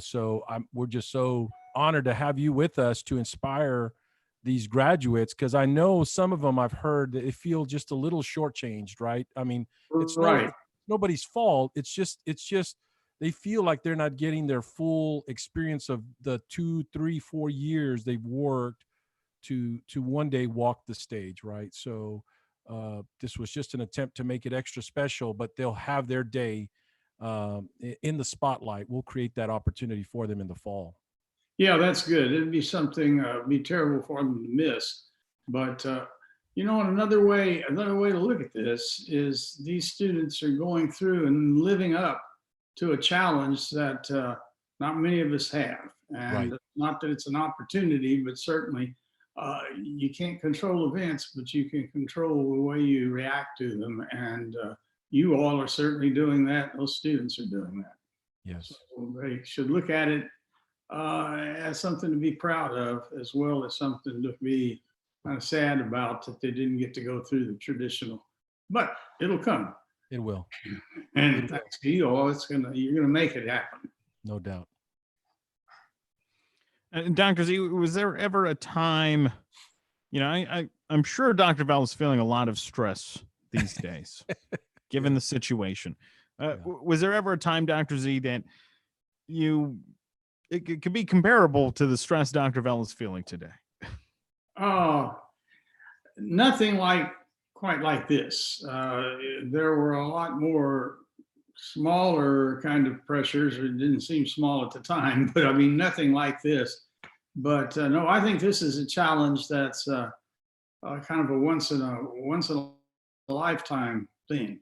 so we're just so honored to have you with us to inspire these graduates, because I know some of them, I've heard that they feel just a little shortchanged, right? I mean, it's right. Nobody's fault. It's just they feel like they're not getting their full experience of the 2, 3, 4 years they've worked to one day walk the stage, right? So this was just an attempt to make it extra special, but they'll have their day in the spotlight. We'll create that opportunity for them in the fall. Yeah, that's good. It'd be something, be terrible for them to miss. But another way to look at this is these students are going through and living up to a challenge that not many of us have. And Right. Not that it's an opportunity, but certainly you can't control events, but you can control the way you react to them. And you all are certainly doing that. Those students are doing that. Yes. So they should look at it as something to be proud of, as well as something to be kind of sad about that they didn't get to go through the traditional. But it'll come. It will. And thanks to you all, you're gonna make it happen. No doubt. Dr. Z, was there ever a time, I'm sure Dr. Val is feeling a lot of stress these days, given the situation. Was there ever a time, Dr. Z, that it could be comparable to the stress Dr. Val is feeling today? Oh, nothing quite like this. There were a lot more smaller kind of pressures. It didn't seem small at the time, but I mean, nothing like this. But no, I think this is a challenge that's kind of a once in a lifetime thing.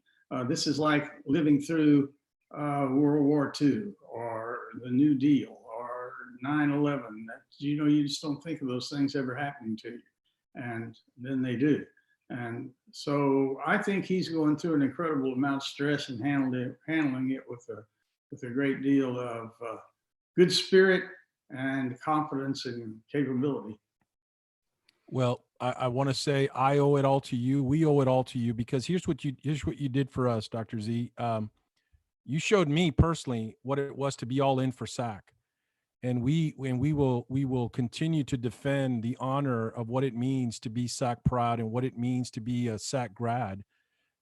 This is like living through World War II or the New Deal or 9/11. You just don't think of those things ever happening to you, and then they do. And so I think he's going through an incredible amount of stress and handling it with a great deal of good spirit and confidence and capability. Well, I want to say I owe it all to you. We owe it all to you, because here's what you did for us, Dr. Z. You showed me personally what it was to be all in for SAC, and we will continue to defend the honor of what it means to be SAC proud and what it means to be a SAC grad,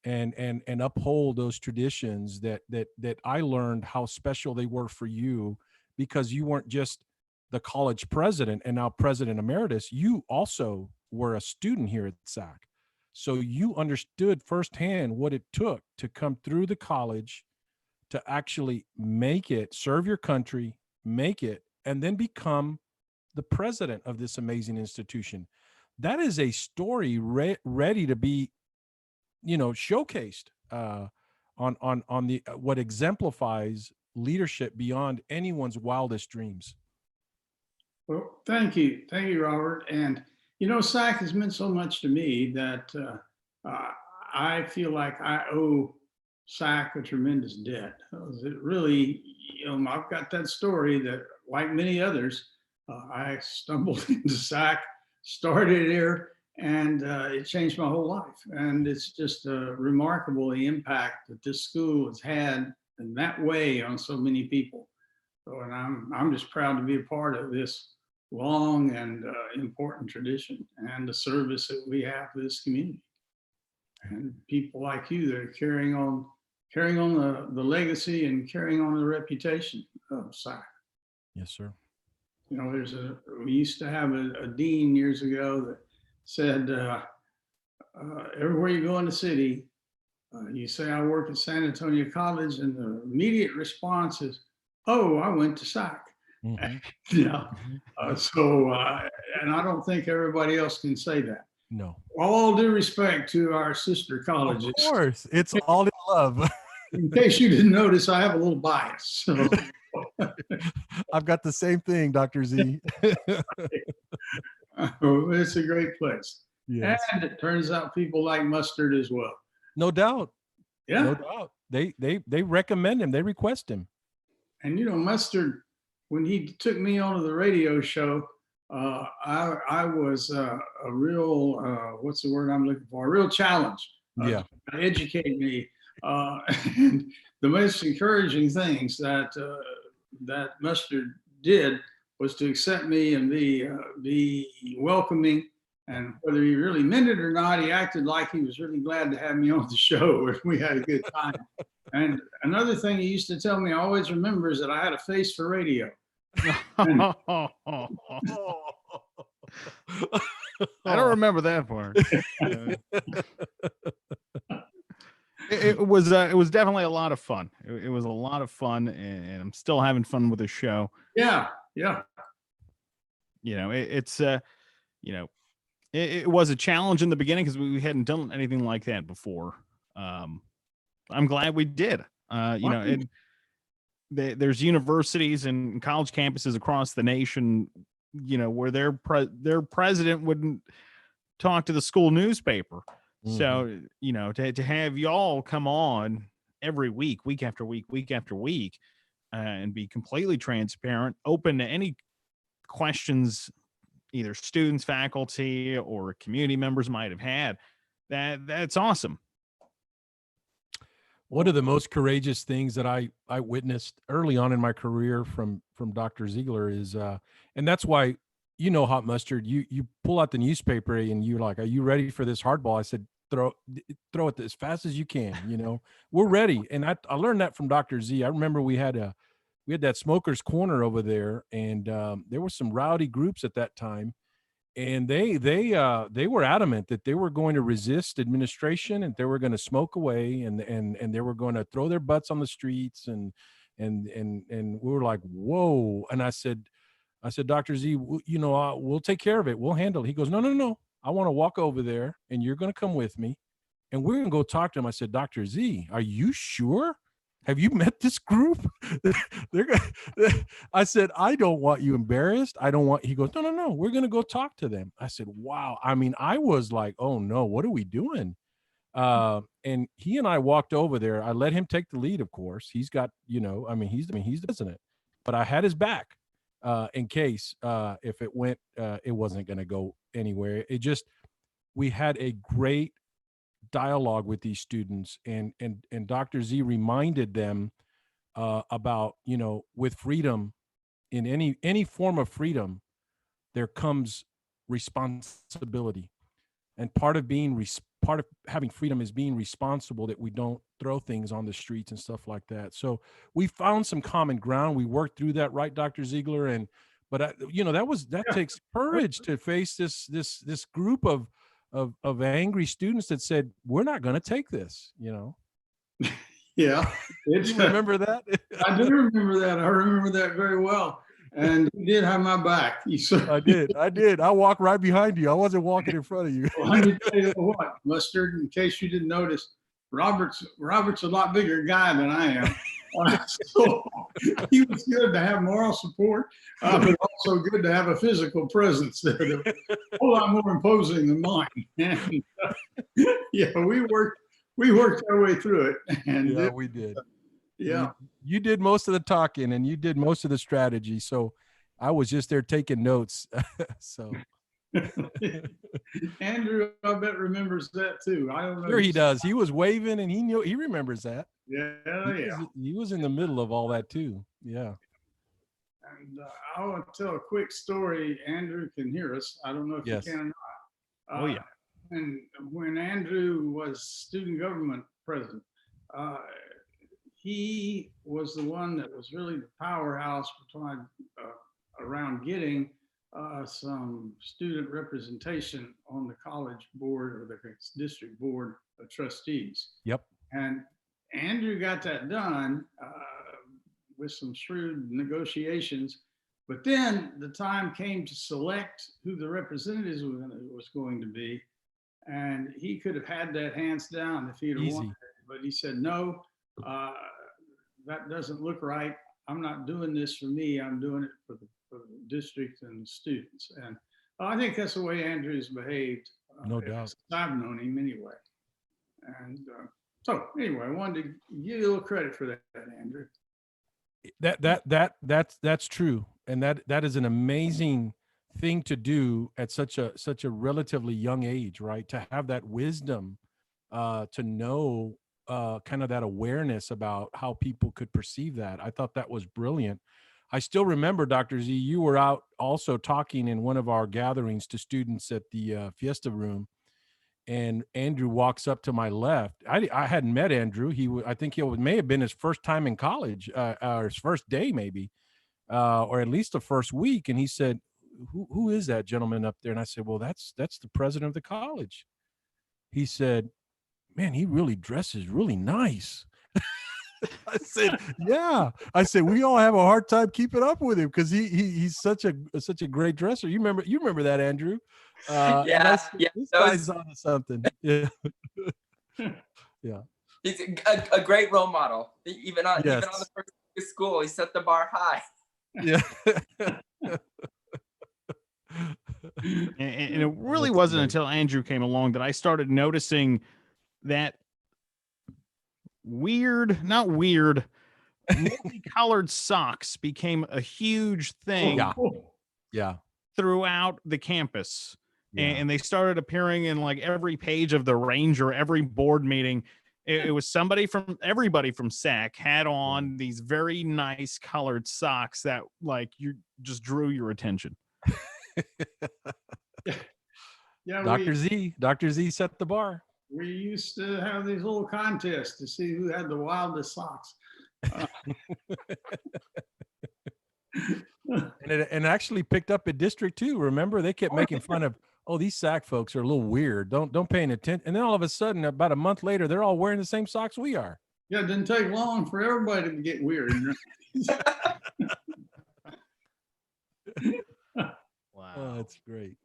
and uphold those traditions that I learned how special they were for you, because you weren't just the college president and now president emeritus. You also were a student here at SAC. So you understood firsthand what it took to come through the college, to actually make it, serve your country, make it, and then become the president of this amazing institution. That is a story ready to be, showcased on the what exemplifies leadership beyond anyone's wildest dreams. Well, thank you, Robert. And SAC has meant so much to me that I feel like I owe SAC a tremendous debt. It really, I've got that story that, like many others, I stumbled into SAC, started here, and it changed my whole life. And it's just remarkable the impact that this school has had in that way on so many people. So, and I'm just proud to be a part of this long and important tradition and the service that we have for this community. And people like you that are carrying on the legacy and carrying on the reputation of SAC. Yes, sir. You know, we used to have a dean years ago that said, everywhere you go in the city, you say, I work at San Antonio College, and the immediate response is, oh, I went to SAC. Mm-hmm. Yeah. And I don't think everybody else can say that. No. All due respect to our sister colleges. Of course, it's all in love. In case you didn't notice, I have a little bias. So. I've got the same thing, Dr. Z. It's a great place. Yes. And it turns out people like Mustard as well. No doubt. Yeah. No doubt. They recommend him. They request him. And you know, Mustard, when he took me onto the radio show, I was a real, what's the word I'm looking for? A real challenge. Yeah. To educate me. And the most encouraging things that Mustard did was to accept me and be welcoming. And whether he really meant it or not, he acted like he was really glad to have me on the show, and we had a good time. And another thing he used to tell me I always remember is that I had a face for radio. I don't remember that part. It was definitely a lot of fun. It was a lot of fun, and I'm still having fun with the show. Yeah. You know, it was a challenge in the beginning because we hadn't done anything like that before. I'm glad we did. You know, there's universities and college campuses across the nation, you know, where their president wouldn't talk to the school newspaper. Mm-hmm. So, you know, to have y'all come on every week after week after week, and be completely transparent, open to any questions either students, faculty, or community members might have had, that's awesome. One of the most courageous things that I witnessed early on in my career from Dr. Ziegler is, and that's why, you know, Hot Mustard, you pull out the newspaper and you're like, are you ready for this hardball? I said, throw it as fast as you can, you know, we're ready. And I learned that from Dr. Z. I remember we had that smokers corner over there, and there were some rowdy groups at that time, and they were adamant that they were going to resist administration, and they were going to smoke away, and they were going to throw their butts on the streets, and we were like, whoa. And I said, Dr. Z, you know, we'll take care of it. We'll handle it. He goes, no. I want to walk over there, and you're going to come with me, and we're going to go talk to him. I said, Dr. Z, are you sure? Have you met this group? I said, I don't want you embarrassed. I don't want, he goes, no, we're going to go talk to them. I said, wow. I mean, I was like, oh no, what are we doing? And he and I walked over there. I let him take the lead, of course. He's got, you know, he's the president, but I had his back in case if it went, it wasn't going to go anywhere. We had a great dialogue with these students, and Dr. Z reminded them about, you know, with freedom, in any form of freedom, there comes responsibility, and part of having freedom is being responsible, that we don't throw things on the streets and stuff like that. So we found some common ground. We worked through that, right, Dr. Ziegler? But you know, that takes courage to face this group of angry students that said, we're not going to take this, you know? Yeah. Do you remember that? I do remember that. I remember that very well. And you did have my back. I did. I walked right behind you. I wasn't walking in front of you. Well, let me tell you what, Mustard, in case you didn't notice, Robert's a lot bigger guy than I am. So he was good to have moral support, but also good to have a physical presence there. A whole lot more imposing than mine. And, yeah, we worked our way through it. And yeah, we did. Yeah. You did most of the talking, and you did most of the strategy. So I was just there taking notes. So Andrew, I bet, remembers that too. I don't know. Sure he does. He was waving, and he remembers that. Yeah. He was in the middle of all that too. Yeah. And I want to tell a quick story. Andrew can hear us. I don't know if Yes. you can or not. Oh, yeah. And when Andrew was student government president, he was the one that was really the powerhouse between, around getting some student representation on the college board or the district board of trustees. Yep. And Andrew got that done with some shrewd negotiations. But then the time came to select who the representatives was going to be. And he could have had that hands down if he'd have Easy. wanted it. But he said, no, that doesn't look right. I'm not doing this for me. I'm doing it for the district and the students. And I think that's the way Andrew's behaved. No doubt. I've known him anyway. And so anyway, I wanted to give you a little credit for that, Andrew. That's true. And that is an amazing thing to do at such a relatively young age, right? To have that wisdom, to know kind of that awareness about how people could perceive that. I thought that was brilliant. I still remember, Dr. Z, you were out also talking in one of our gatherings to students at the Fiesta Room, and Andrew walks up to my left. I hadn't met Andrew. I think it may have been his first time in college, or his first day maybe, or at least the first week. And he said, who is that gentleman up there? And I said, well, that's the president of the college. He said, man, he really dresses really nice. I said, yeah. I said, we all have a hard time keeping up with him because he's such a great dresser. You remember that, Andrew? Yeah, said, this guy's onto something. Yeah. Yeah. He's a great role model. Even on the first day of school, he set the bar high. Yeah. And it really wasn't until Andrew came along that I started noticing that not weird, multicolored socks became a huge thing Yeah. throughout the campus. Yeah. And they started appearing in like every page of the Ranger, every board meeting. It was everybody from SAC had on these very nice colored socks that like you just drew your attention. Yeah, Dr. Z set the bar. we used to have these little contests to see who had the wildest socks. And actually picked up at District 2. Remember, they kept making fun of, oh, these SAC folks are a little weird. Don't pay any attention. And then all of a sudden, about a month later, they're all wearing the same socks we are. Yeah, it didn't take long for everybody to get weird. Wow. Oh, that's great.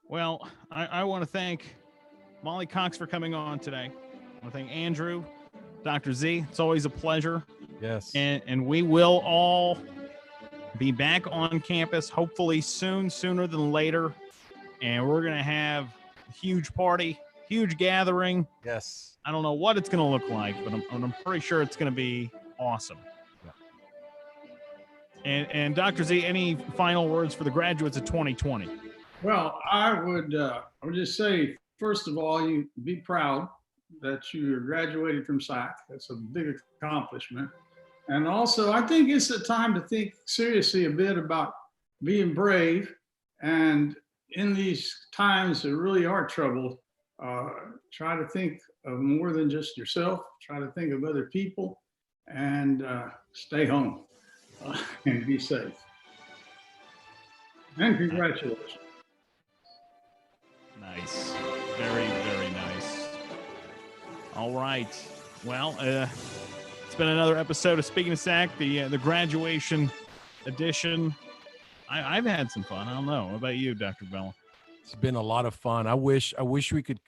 Well, I want to thank Molly Cox for coming on today. I want to thank Andrew, Dr. Z. It's always a pleasure. Yes. And we will all be back on campus, hopefully sooner than later. And we're going to have a huge party, huge gathering. Yes. I don't know what it's going to look like, but I'm pretty sure it's going to be awesome. Yeah. And Dr. Z, any final words for the graduates of 2020? Well, I would just say, first of all, you be proud that you graduated from SAC. That's a big accomplishment. And also, I think it's a time to think seriously a bit about being brave. And in these times that really are troubled, try to think of more than just yourself. Try to think of other people and stay home and be safe. And congratulations. Nice. Very, very nice. All right. Well, it's been another episode of Speaking of SAC, the graduation edition. I've had some fun. I don't know. What about you, Dr. Bella? It's been a lot of fun. I wish we could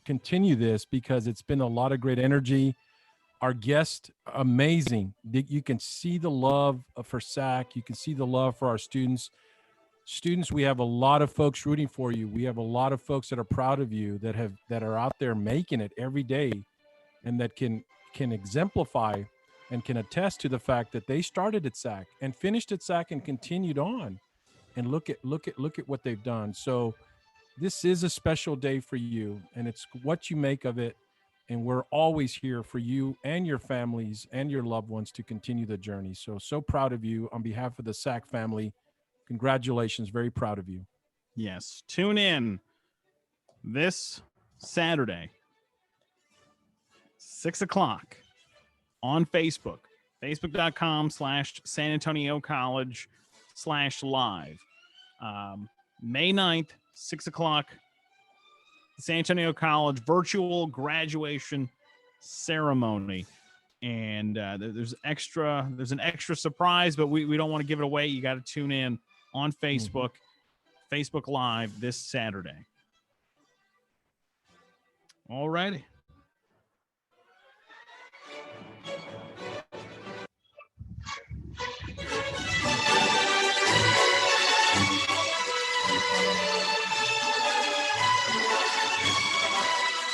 continue this because it's been a lot of great energy. Our guest, amazing. You can see the love for SAC. You can see the love for our students. Students, we have a lot of folks rooting for you. We have a lot of folks that are proud of you, that are out there making it every day, and that can exemplify and can attest to the fact that they started at SAC and finished at SAC and continued on. And look at what they've done. So this is a special day for you, and it's what you make of it. And we're always here for you and your families and your loved ones to continue the journey. So proud of you. On behalf of the SAC family, congratulations. Very proud of you. Yes. Tune in this Saturday, 6 o'clock on Facebook, facebook.com/San Antonio College/live. May 9th, 6 o'clock, San Antonio College virtual graduation ceremony. And there's an extra surprise, but we don't want to give it away. You got to tune in on Facebook, Facebook Live this Saturday. All righty.